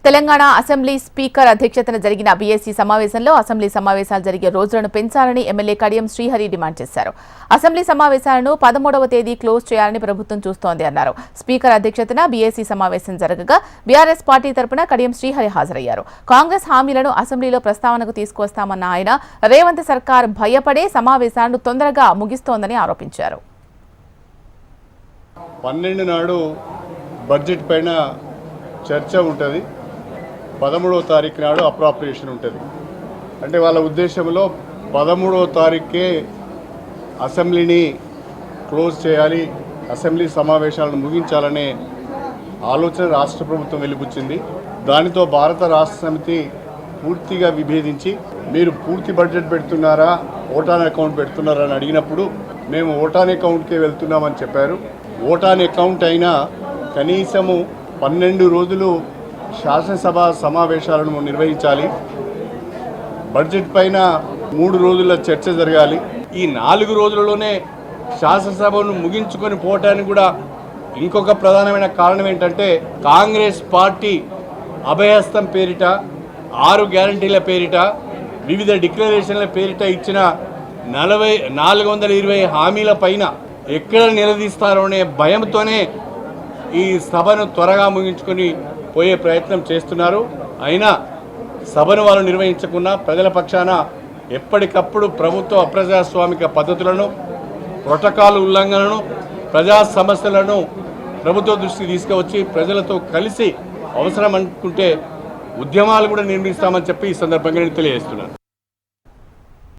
Telangana assembly speaker అధ్యక్షతన జరిగిన BSc సమావేశంలో అసెంబ్లీ సమావేశాలు జరిగే రోజులను పెంచాలని ఎమ్మెల్యే కడియం శ్రీహరి డిమాండ్ చేశారు. అసెంబ్లీ సమావేశాలను 13వ తేదీ క్లోజ్ చేయాలని ప్రభుత్వం చూస్తోంది అన్నారు. స్పీకర్ అధ్యక్షతన బీఎస్సీ సమావేశం జరగగా బీఆర్ఎస్ పార్టీ తరపున కడియం శ్రీహరి హాజరయ్యారు. కాంగ్రెస్ హామీలను అసెంబ్లీలో ప్రస్తావనకు తీసుకువస్తామన్న ఆయన రేవంత్ సర్కార్ భయపడే సమావేశాలను తొందరగా ముగిస్తోందని ఆరోపించారు. 12 నాడు బడ్జెట్ పైన చర్చ ఉంటుంది, 13వ తారీఖు నాడు అప్రాప్రియేషన్ ఉంటుంది. అంటే వాళ్ళ ఉద్దేశంలో 13వ తారీఖే అసెంబ్లీని క్లోజ్ చేయాలి, అసెంబ్లీ సమావేశాలను ముగించాలనే ఆలోచన రాష్ట్ర ప్రభుత్వం వెలిబుచ్చింది. దానితో భారత రాష్ట్ర సమితి పూర్తిగా విభేదించి మీరు పూర్తి బడ్జెట్ పెడుతున్నారా, ఓటాన్ అకౌంట్ పెడుతున్నారా అని అడిగినప్పుడు మేము ఓటాన్ అకౌంట్కే వెళ్తున్నామని చెప్పారు. ఓటాన్ అకౌంట్ అయినా కనీసము 12 రోజులు శాసనసభ సమావేశాలను నిర్వహించాలి. బడ్జెట్ పైన 3 రోజుల చర్చ జరగాలి. ఈ 4 రోజులలోనే శాసనసభను ముగించుకొని పోవటానికి కూడా ఇంకొక ప్రధానమైన కారణం ఏంటంటే కాంగ్రెస్ పార్టీ అభయహస్తం పేరిట 6 గ్యారంటీల పేరిట వివిధ డిక్లరేషన్ల పేరిట ఇచ్చిన 420 హామీల పైన ఎక్కడ నిలదీస్తారో అనే భయంతోనే ఈ సభను త్వరగా ముగించుకొని పోయే ప్రయత్నం చేస్తున్నారు. అయినా సభను వాళ్ళు నిర్వహించకుండా ప్రజల పక్షాన ఎప్పటికప్పుడు ప్రభుత్వ అప్రజాస్వామిక పద్ధతులను, ప్రోటోకాల్ ఉల్లంఘనను, ప్రజా సమస్యలను ప్రభుత్వ దృష్టికి తీసుకువచ్చి ప్రజలతో కలిసి అవసరం అనుకుంటే ఉద్యమాలు కూడా నిర్మిస్తామని చెప్పి ఈ సందర్భంగా నేను తెలియజేస్తున్నాను.